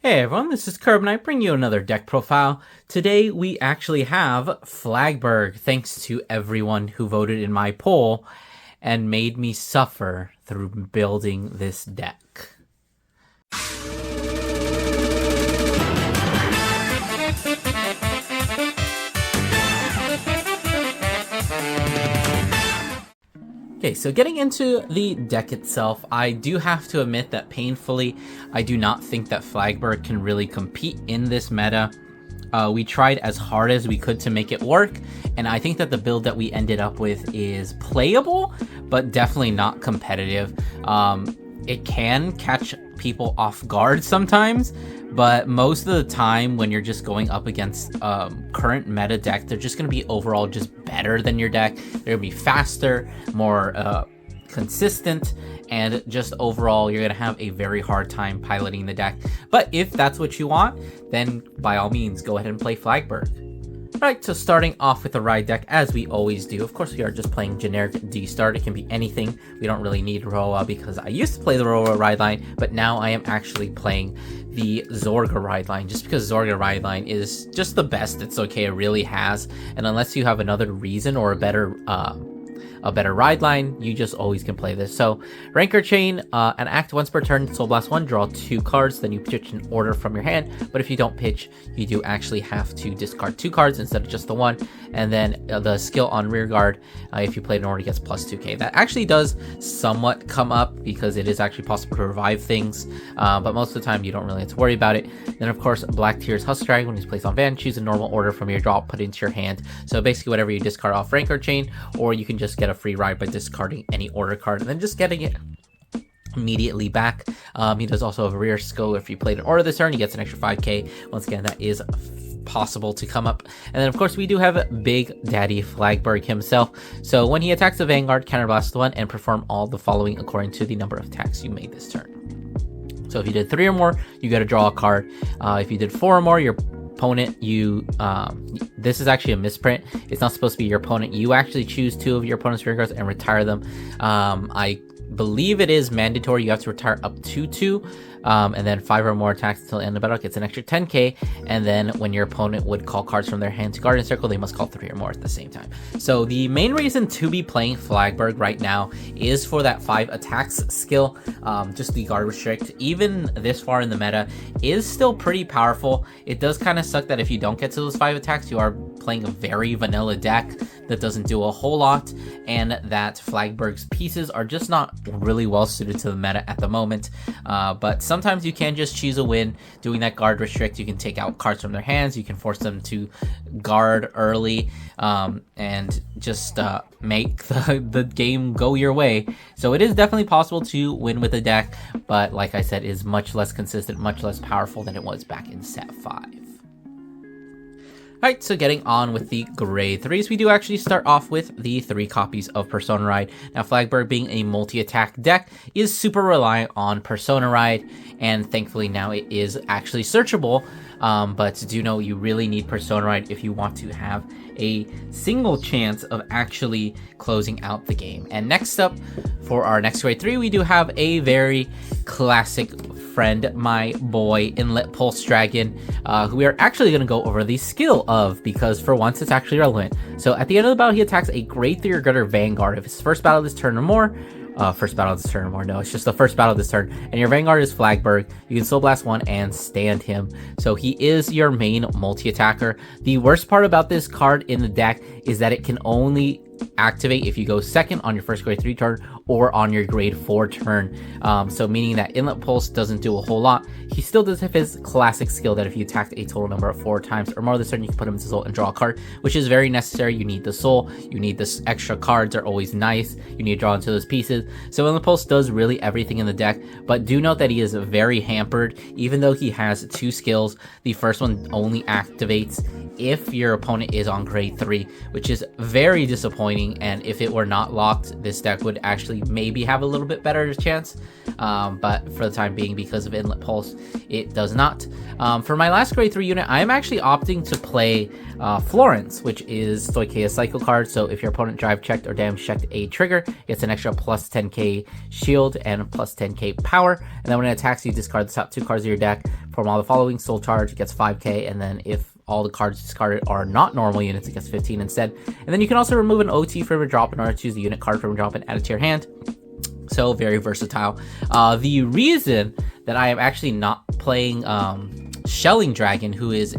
Hey everyone, this is Curb and I bring you another deck profile. Today we actually have Flagburg, thanks to everyone who voted in my poll and made me suffer through building this deck. Okay, so getting into the deck itself, I do have to admit that painfully, I do not think that Flagburg can really compete in this meta. We tried as hard as we could to make it work, and I think that the build that we ended up with is playable, but definitely not competitive. It can catch people off guard sometimes, but most of the time when you're just going up against current meta deck, they're just going to be overall just better than your deck. They're going to be faster, more consistent, and just overall you're going to have a very hard time piloting the deck. But if that's what you want, then by all means go ahead and play Flagburg. Alright, so starting off with the ride deck, as we always do. Of course, we are just playing generic D-Start. It can be anything. We don't really need Roa because I used to play the Roa ride line, but now I am actually playing the Zorga ride line, just because Zorga ride line is just the best it's okay really has. And unless you have another reason or a better ride line, you just always can play this. So Rancor Chain, an act once per turn, Soul Blast 1, draw 2 cards, then you pitch an order from your hand. But if you don't pitch, you do actually have to discard 2 cards instead of just the 1. And then the skill on Rear Guard, if you play an order, gets plus 2k. That actually does somewhat come up because it is actually possible to revive things, but most of the time you don't really have to worry about it. Then of course, Black Tears Husk Drag, when he's placed on van, choose a normal order from your draw, put it into your hand. So basically whatever you discard off Rancor Chain, or you can just get a free ride by discarding any order card and then just getting it immediately back. He does also have a rear skill. If you played an order this turn, he gets an extra 5k. Once again, that is possible to come up. And then of course we do have Big Daddy Flagburg himself. So when he attacks the Vanguard, counterblast 1 and perform all the following according to the number of attacks you made this turn. So if you did 3 or more, you get to draw a card. If you did 4 or more, your opponent, this is actually a misprint. It's not supposed to be your opponent. You actually choose 2 of your opponent's rear guards and retire them. I believe it is mandatory. You have to retire up to 2, and then 5 or more attacks until the end of the battle gets an extra 10k. And then when your opponent would call cards from their hand to Guardian Circle, they must call 3 or more at the same time. So the main reason to be playing Flagburg right now is for that 5 attacks skill. Just the guard restrict, even this far in the meta, is still pretty powerful. It does kind of suck that if you don't get to those 5 attacks, you are playing a very vanilla deck that doesn't do a whole lot, and that Flagburg's pieces are just not really well suited to the meta at the moment. But sometimes you can just choose a win doing that guard restrict. You can take out cards from their hands, you can force them to guard early, and just make the game go your way. So it is definitely possible to win with the deck, but like I said, it is much less consistent, much less powerful than it was back in set 5. Alright, so getting on with the grade 3s, we do actually start off with the 3 copies of Persona Ride. Now, Flagburg, being a multi-attack deck, is super reliant on Persona Ride, and thankfully now it is actually searchable, but do know you really need Persona Ride if you want to have a single chance of actually closing out the game. And next up, for our next grade 3, we do have a very classic friend, my boy, Inlet Pulse Dragon, who we are actually going to go over the skill of, because for once it's actually relevant. So at the end of the battle, he attacks a Grade 3 or greater Vanguard. If it's first battle this turn or more, no, it's just the first battle of this turn, and your Vanguard is Flagburg, you can Soul Blast 1 and stand him. So he is your main multi-attacker. The worst part about this card in the deck is that it can only activate if you go second on your first grade 3 turn or on your grade 4 turn. So meaning that Inlet Pulse doesn't do a whole lot. He still does have his classic skill that if you attacked a total number of 4 times or more this turn, you can put him into soul and draw a card, which is very necessary. You need the soul, you need this extra cards are always nice, you need to draw into those pieces. So Inlet Pulse does really everything in the deck, but do note that he is very hampered. Even though he has 2 skills, the first one only activates if your opponent is on grade 3, which is very disappointing. And if it were not locked, this deck would actually maybe have a little bit better chance, but for the time being, because of Inlet Pulse, it does not. For my last grade 3 unit, I am actually opting to play Florence, which is Stoicheia Cycle card. So if your opponent drive checked or damage checked a trigger, gets an extra plus 10k shield and plus 10k power, and then when it attacks, you discard the top 2 cards of your deck, From all the following, Soul Charge gets 5k, and then if all the cards discarded are not normal units, it gets 15 instead. And then you can also remove an OT from a drop in order to choose a unit card from a drop and add it to your hand. So very versatile. The reason that I am actually not playing Shelling Dragon, who is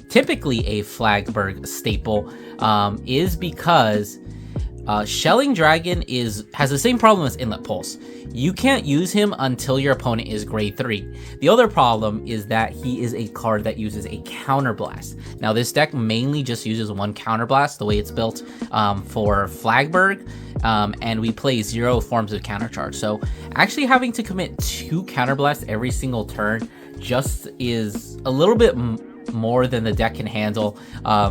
typically a Flagburg staple, is because Shelling Dragon has the same problem as Inlet Pulse. You can't use him until your opponent is grade 3. The other problem is that he is a card that uses a Counterblast. Now this deck mainly just uses one Counterblast, the way it's built for Flagburg, and we play 0 forms of Countercharge. So actually having to commit 2 Counterblasts every single turn just is a little bit more than the deck can handle.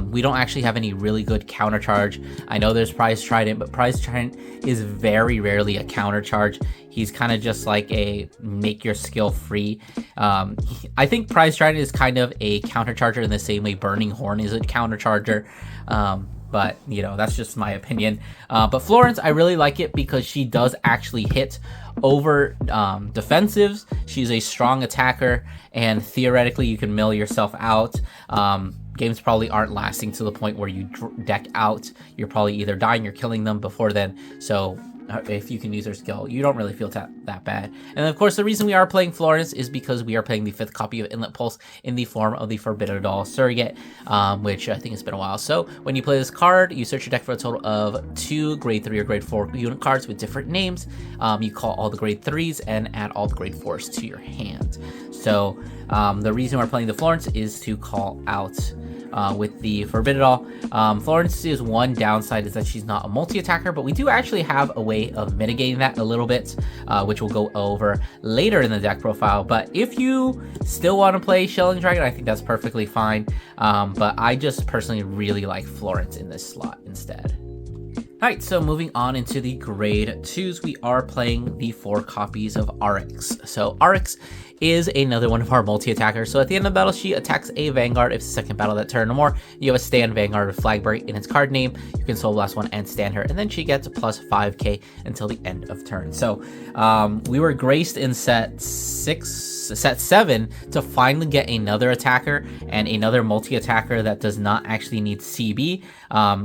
We don't actually have any really good Countercharge. I know there's Prize Trident, but Prize Trident is very rarely a Countercharge. He's kind of just like a make your skill free. I think Prize Trident is kind of a Countercharger in the same way Burning Horn is a Countercharger. But you know, that's just my opinion. But Florence, I really like it because she does actually hit over defensives. She's a strong attacker, and theoretically you can mill yourself out. Games probably aren't lasting to the point where you deck out. You're probably either dying or killing them before then. So if you can use her skill, you don't really feel that bad. And of course, the reason we are playing Florence is because we are playing the 5th copy of Inlet Pulse in the form of the Forbidden Doll Surrogate, which I think has been a while. So when you play this card, you search your deck for a total of 2 grade 3 or grade 4 unit cards with different names. You call all the grade 3s and add all the grade 4s to your hand. So the reason we're playing the Florence is to call out with the Forbidden Doll. Florence's one downside is that she's not a multi-attacker, but we do actually have a way of mitigating that a little bit, which we'll go over later in the deck profile. But if you still want to play Shelling Dragon, I think that's perfectly fine. But I just personally really like Florence in this slot instead. Alright, so moving on into the grade 2s, we are playing the 4 copies of Arix. So Arix is another one of our multi-attackers. So at the end of the battle, she attacks a Vanguard. If it's the second battle that turn or more, you have a stand Vanguard with Flagburg in its card name. You can Soul Blast 1 and stand her, and then she gets plus 5k until the end of turn. So we were graced in set 7 to finally get another attacker and another multi-attacker that does not actually need CB,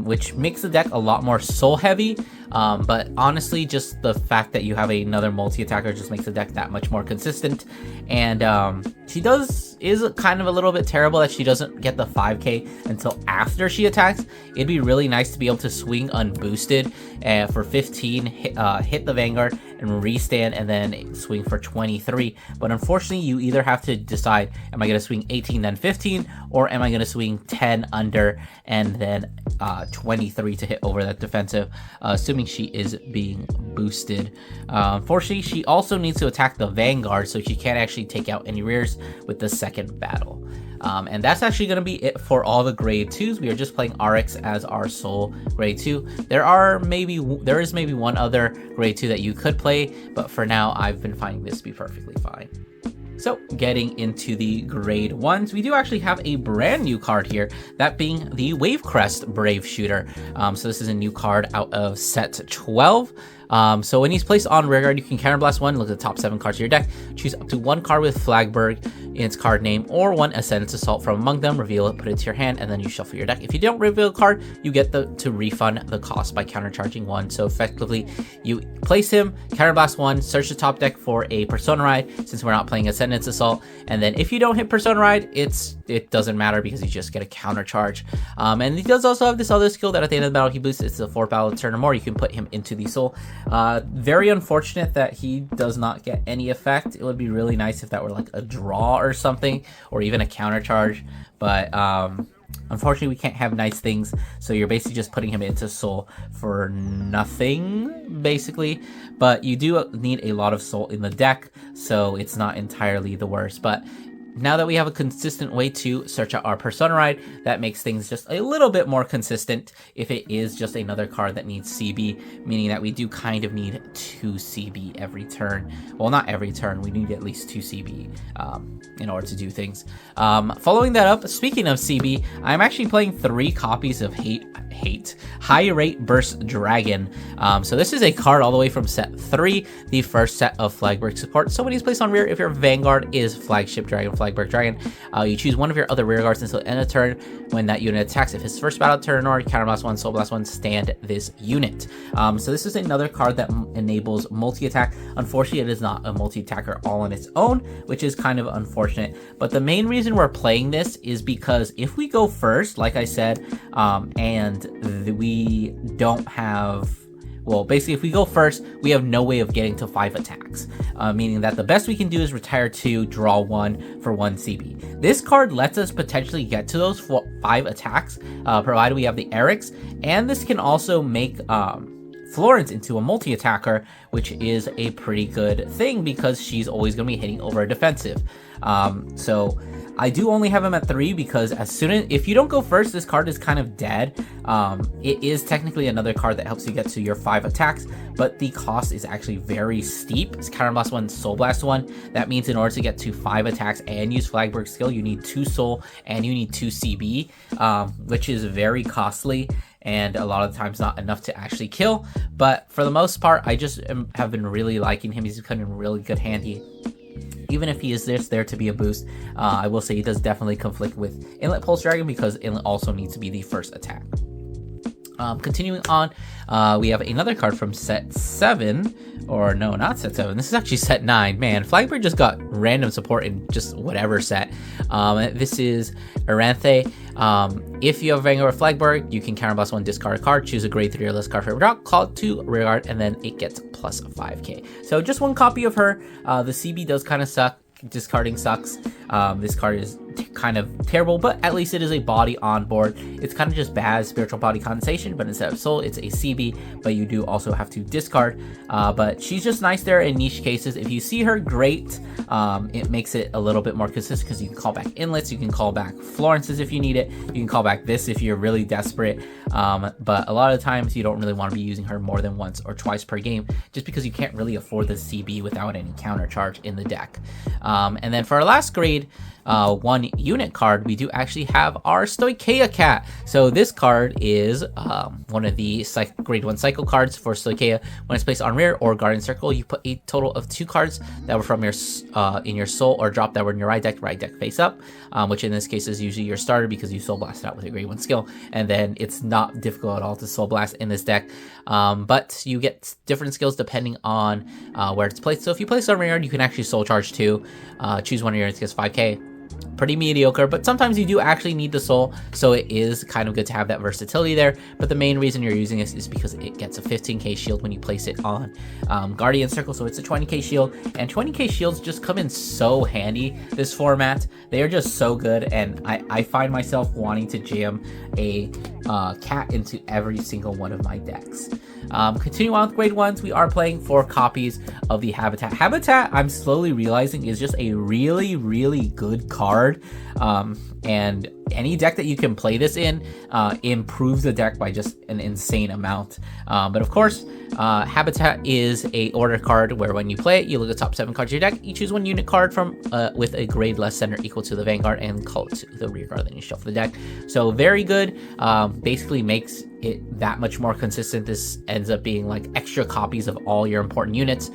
which makes the deck a lot more soul heavy. But honestly, just the fact that you have another multi-attacker just makes the deck that much more consistent. And she is kind of a little bit terrible that she doesn't get the 5k until after she attacks. It'd be really nice to be able to swing unboosted for 15, hit the Vanguard and restand, and then swing for 23. But unfortunately, you either have to decide, am I going to swing 18 then 15, or am I going to swing 10 under and then 23 to hit over that defensive, assuming she is being boosted. Unfortunately, she also needs to attack the Vanguard, so she can't actually take out any rears with the second battle. And that's actually going to be it for all the grade 2s. We are just playing Arix as our sole grade 2. There is maybe one other grade 2 that you could play, but for now, I've been finding this to be perfectly fine. So getting into the grade 1s, we do actually have a brand new card here, that being the Wavecrest Brave Shooter. So this is a new card out of set 12. So when he's placed on rearguard, you can counterblast 1, look at the top 7 cards of your deck, choose up to 1 card with Flagburg in its card name, or 1 Ascendance Assault from among them, reveal it, put it to your hand, and then you shuffle your deck. If you don't reveal a card, you get to refund the cost by countercharging 1. So effectively, you place him, counterblast 1, search the top deck for a Persona Ride, since we're not playing Ascendance Assault, and then if you don't hit Persona Ride, it doesn't matter because you just get a countercharge. And he does also have this other skill that at the end of the battle he boosts. It's the 4th battle turn or more, you can put him into the soul. Very unfortunate that he does not get any effect. It would be really nice if that were like a draw or something, or even a counter charge, but unfortunately we can't have nice things, so you're basically just putting him into soul for nothing basically. But you do need a lot of soul in the deck, so it's not entirely the worst. But now that we have a consistent way to search out our Persona Ride, that makes things just a little bit more consistent if it is just another card that needs CB, meaning that we do kind of need 2 CB every turn. Well, not every turn, we need at least 2 CB in order to do things. Following that up, speaking of CB, I'm actually playing 3 copies of Hate hate. High Rate Burst Dragon. So this is a card all the way from set 3, the first set of Flagburg support. So when he's placed on rear, if your Vanguard is Flagship Dragon, Flagburg Dragon, you choose one of your other rear guards until end of turn. When that unit attacks, if his first battle turn or counterblast 1, soul blast 1, stand this unit. So this is another card that enables multi-attack. Unfortunately, it is not a multi-attacker all on its own, which is kind of unfortunate. But the main reason we're playing this is because if we go first, like I said, and we don't have... Well, basically, if we go first, we have no way of getting to 5 attacks, meaning that the best we can do is retire 2, draw 1 for 1 CB. This card lets us potentially get to those 5 attacks, provided we have the Erics, and this can also make Florence into a multi-attacker, which is a pretty good thing because she's always going to be hitting over a defensive. So I do only have him at 3 because if you don't go first, this card is kind of dead. It is technically another card that helps you get to your 5 attacks, but the cost is actually very steep. It's Counterblast 1, Soul Blast 1. That means in order to get to 5 attacks and use Flagburg skill, you need 2 Soul and you need 2 CB, which is very costly and a lot of times not enough to actually kill. But for the most part, I just have been really liking him. He's becoming really good handy. Even if he is there to be a boost, I will say he does definitely conflict with Inlet Pulse Dragon because Inlet also needs to be the first attack. Continuing on, we have another card from set 7, or no, not set 7. This is actually set 9. Man, Flagburg just got random support in just whatever set. This is Aranthe. If you have Vanguard or Flagburg, you can counterblast 1, discard a card, choose a grade 3 or less card for every draw, call it to rearguard, and then it gets plus 5k. So just one copy of her. The CB does kind of suck. Discarding sucks. This card is kind of terrible, but at least it is a body on board. It's kind of just bad spiritual body condensation, but instead of soul, it's a CB, but you do also have to discard. But she's just nice there in niche cases. If you see her, great. It makes it a little bit more consistent because you can call back inlets, you can call back Florences if you need it, you can call back this if you're really desperate. But a lot of times you don't really want to be using her more than once or twice per game, just because you can't really afford the CB without any counter charge in the deck. And then for our last grade 1 unit card, we do actually have our Stoicheia Cat. So this card is one of the grade 1 cycle cards for Stoicheia. When it's placed on rear or guardian circle, you put a total of 2 cards that were from your in your soul or drop that were in your right deck face up, which in this case is usually your starter because you soul blast it out with a grade 1 skill, and then it's not difficult at all to soul blast in this deck. But you get different skills depending on where it's placed. So if you place it on rear, you can actually soul charge 2, choose one of your units, gets 5k. Pretty mediocre, but sometimes you do actually need the soul, so it is kind of good to have that versatility there. But the main reason you're using this is because it gets a 15k shield when you place it on guardian circle, so it's a 20k shield, and 20k shields just come in so handy this format. They are just so good, and I find myself wanting to jam a cat into every single one of my decks. Continuing on with grade 1s, we are playing 4 copies of the Habitat. Habitat, I'm slowly realizing, is just a really, really good card. And any deck that you can play this in improves the deck by just an insane amount. But of course, Habitat is a order card where when you play it, you look at the top 7 cards of your deck, you choose 1 unit card from with a grade less center equal to the Vanguard and call it to the rear guard, then you shuffle the deck. So very good. Basically makes it that much more consistent. This ends up being like extra copies of all your important units,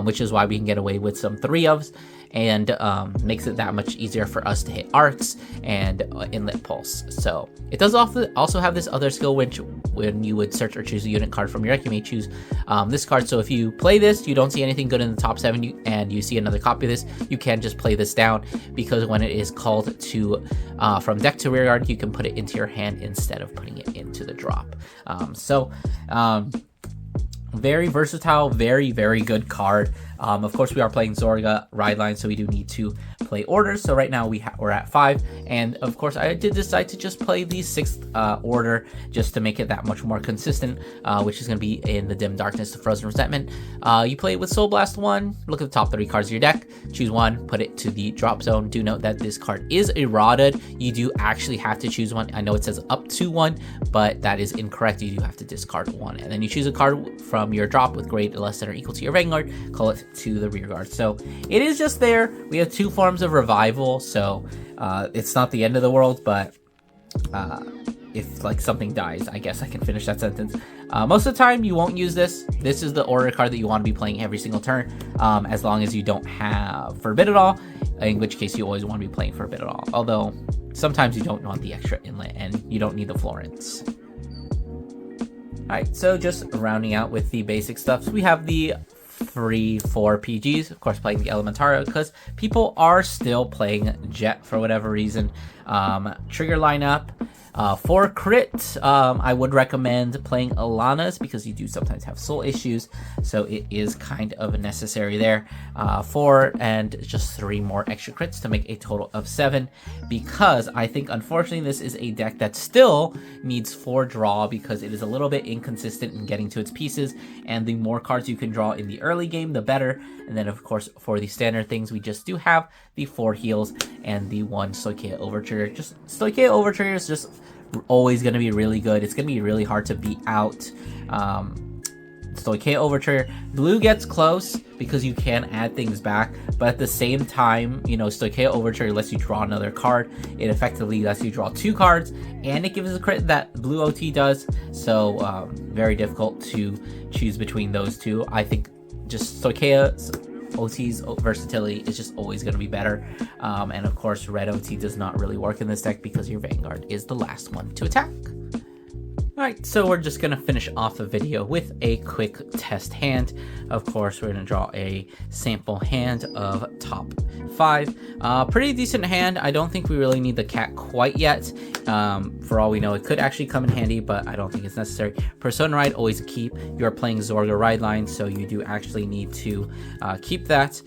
which is why we can get away with some 3-ofs, and makes it that much easier for us to hit arcs and inlet pulse. So it does also have this other skill, which when you would search or choose a unit card from your deck, you may choose this card. So if you play this, you don't see anything good in the top 7 and you see another copy of this, you can just play this down, because when it is called to from deck to rear guard, you can put it into your hand instead of putting it into the drop. Very versatile, very, very good card. Of course, we are playing Zorga Ride Line, so we do need to play orders. So right now we're at 5, and of course I did decide to just play the 6th order just to make it that much more consistent, which is going to be in the Dim Darkness, the Frozen Resentment. You play it with Soul Blast 1, look at the top 3 cards of your deck, choose 1, put it to the drop zone. Do note that this card is eroded. You do actually have to choose 1. I know it says up to 1, but that is incorrect. You do have to discard 1, and then you choose a card from your drop with grade less than or equal to your Vanguard, call it to the rear guard. So it is just there. We have 2 forms of revival, so it's not the end of the world, but if like something dies. I guess I can finish that sentence. Most of the time you won't use this. This is the order card that you want to be playing every single turn, as long as you don't have Forbid It All, in which case you always want to be playing Forbid It All. Although sometimes you don't want the extra inlet and you don't need the Florence. Alright, so just rounding out with the basic stuff. So we have the 3-4 PGs, of course playing the Elementaro because people are still playing Jet for whatever reason. Trigger lineup. For crit, I would recommend playing Alana's because you do sometimes have soul issues, so it is kind of necessary there. 4 and just 3 more extra crits to make a total of 7, because I think unfortunately this is a deck that still needs 4 draw because it is a little bit inconsistent in getting to its pieces, and the more cards you can draw in the early game, the better. And then of course for the standard things, we just do have the 4 heals and the 1 Stoicheia Overtrigger. Just Stoicheia Overtrigger is just always going to be really good. It's going to be really hard to beat out Stoicheia Overtrigger. Blue gets close because you can add things back, but at the same time, you know, Stoicheia Overtrigger lets you draw another card. It effectively lets you draw 2 cards, and it gives a crit that blue OT does, so very difficult to choose between those two. I think just Stoicheia OT's versatility is just always going to be better, and of course red OT does not really work in this deck because your Vanguard is the last one to attack. Alright, so we're just going to finish off the video with a quick test hand. Of course, we're going to draw a sample hand of top 5. Pretty decent hand. I don't think we really need the cat quite yet. For all we know, it could actually come in handy, but I don't think it's necessary. Persona Ride, always keep. You're playing Zorga Ride line, so you do actually need to keep that.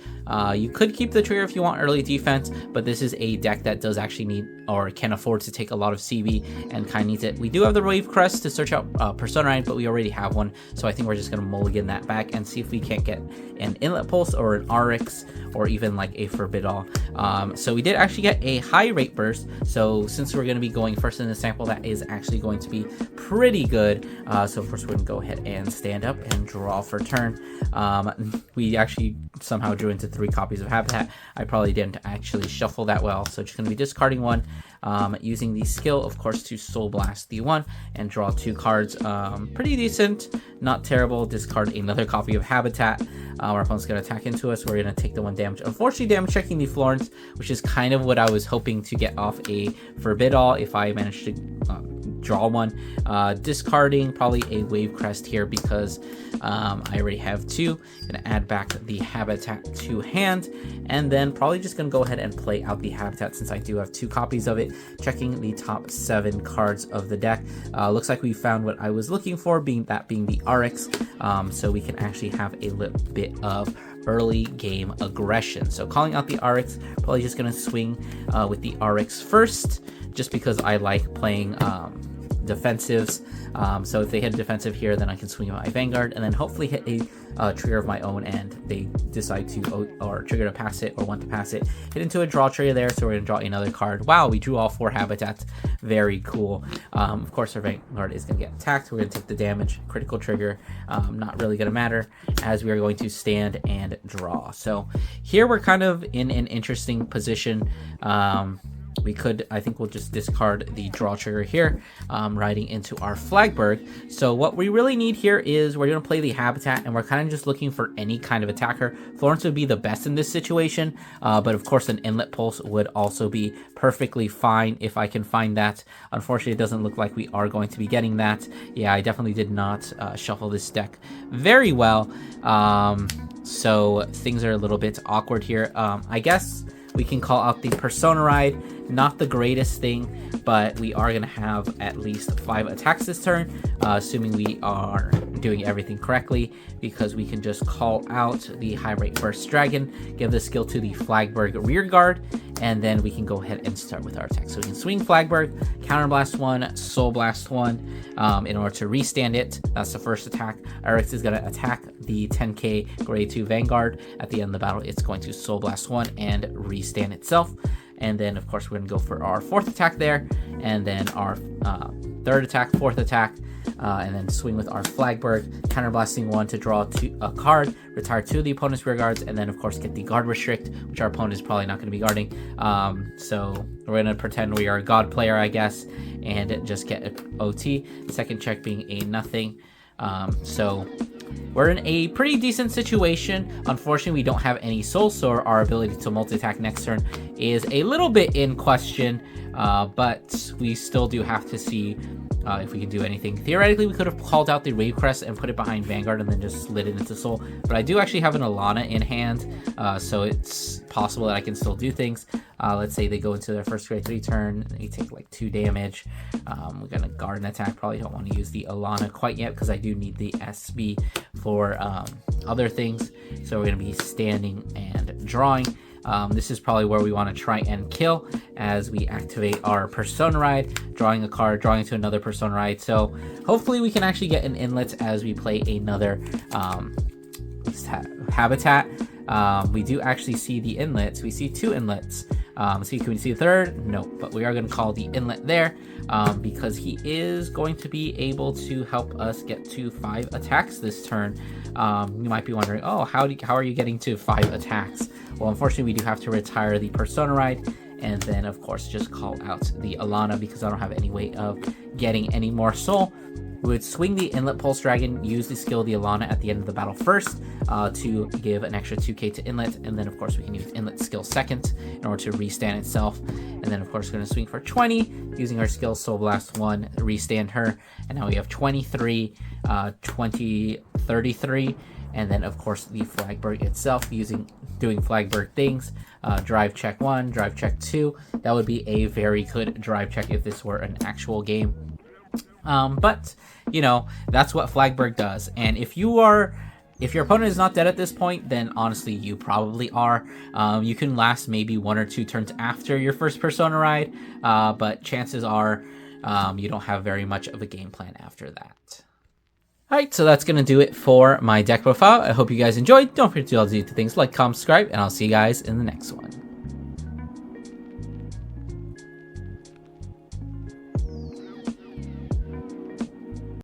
You could keep the trigger if you want early defense, but this is a deck that does actually need or can afford to take a lot of CB and kind of needs it. We do have the Wave Crest to search out Persona Ride, but we already have one, so I think we're just going to mulligan that back and see if we can't get an Inlet Pulse or an RX or even like a Forbid All. So we did actually get a high rate burst, so since we're going to be going first in the sample, that is actually going to be pretty good. So of course we're going to go ahead and stand up and draw for turn. We actually somehow drew into 3 copies of Habitat. I probably didn't actually shuffle that well, so just going to be discarding 1, using the skill, of course, to Soul Blast the 1 and draw 2 cards. Pretty decent, not terrible. Discard another copy of Habitat. Our opponent's going to attack into us. We're going to take the 1 damage. Unfortunately, damage checking the Florence, which is kind of what I was hoping to get off a Forbid All if I managed to draw 1. Discarding probably a Wave Crest here because I already have 2. Gonna add back the Habitat to hand, and then probably just gonna go ahead and play out the Habitat since I do have 2 copies of it. Checking the top 7 cards of the deck. Looks like we found what I was looking for, being the RX, so we can actually have a little bit of early game aggression. So calling out the RX, probably just gonna swing with the RX first, just because I like playing defensives. So if they hit a defensive here, then I can swing my Vanguard and then hopefully hit a trigger of my own, and they decide to or trigger to pass it or want to pass it. Hit into a draw trigger there, so we're gonna draw another card. Wow, we drew all 4 Habitats. Very cool. Of course our Vanguard is gonna get attacked. We're gonna take the damage. Critical trigger, not really gonna matter, as we are going to stand and draw. So here we're kind of in an interesting position. We could, I think we'll just discard the draw trigger here, riding into our Flagburg. So what we really need here is we're going to play the Habitat, and we're kind of just looking for any kind of attacker. Florence would be the best in this situation, but of course an Inlet Pulse would also be perfectly fine if I can find that. Unfortunately, it doesn't look like we are going to be getting that. Yeah, I definitely did not shuffle this deck very well. So things are a little bit awkward here. I guess we can call out the Persona Ride. Not the greatest thing, but we are going to have at least 5 attacks this turn, assuming we are doing everything correctly, because we can just call out the High Rate Burst Dragon, give the skill to the Flagburg Rear Guard, and then we can go ahead and start with our attack. So we can swing Flagburg, Counterblast 1, Soul Blast 1, in order to restand it. That's the first attack. RX is going to attack the 10k Grade 2 Vanguard. At the end of the battle, it's going to Soul Blast 1 and restand itself. And then, of course, we're going to go for our 4th attack there, and then our 3rd attack, 4th attack. and then swing with our Flagburg, counterblasting 1 to draw a card, retire 2 of the opponent's rear guards, and then of course get the guard restrict, which our opponent is probably not going to be guarding. So we're going to pretend we are a god player, I guess, and just get an OT. Second check being a nothing. So we're in a pretty decent situation. Unfortunately, we don't have any soul, so our ability to multi-attack next turn is a little bit in question, but we still do have to see if we can do anything. Theoretically, we could have called out the Wave Crest and put it behind Vanguard and then just slid it into Soul, but I do actually have an Alana in hand, so it's possible that I can still do things. Let's say they go into their first grade 3 turn, they take like 2 damage. We're gonna guard an attack, probably don't want to use the Alana quite yet because I do need the SB for other things, so we're gonna be standing and drawing. This is probably where we want to try and kill as we activate our Persona Ride, drawing a card, drawing into another Persona Ride. So hopefully we can actually get an inlet as we play another habitat. We do actually see the inlets. We see 2 inlets. Can we see the third? No, but we are going to call the inlet there because he is going to be able to help us get to 5 attacks this turn. You might be wondering, oh, how are you getting to 5 attacks? Well, unfortunately, we do have to retire the Persona Ride and then, of course, just call out the Alana because I don't have any way of getting any more soul. We would swing the Inlet Pulse Dragon, use the skill of the Alana at the end of the battle first to give an extra 2k to Inlet, and then of course we can use Inlet skill second in order to restand itself. And then of course we're going to swing for 20, using our skill Soul Blast 1, restand her, and now we have 23, 20, 33, and then of course the Flagburg itself, doing Flagburg things, drive check 1, drive check 2. That would be a very good drive check if this were an actual game. But you know, that's what Flagburg does. And if your opponent is not dead at this point, then honestly you probably are. You can last maybe 1 or 2 turns after your first Persona Ride, but chances are you don't have very much of a game plan after that. Alright, so that's going to do it for my deck profile. I hope you guys enjoyed. Don't forget to do all the things like, comment, subscribe, and I'll see you guys in the next one.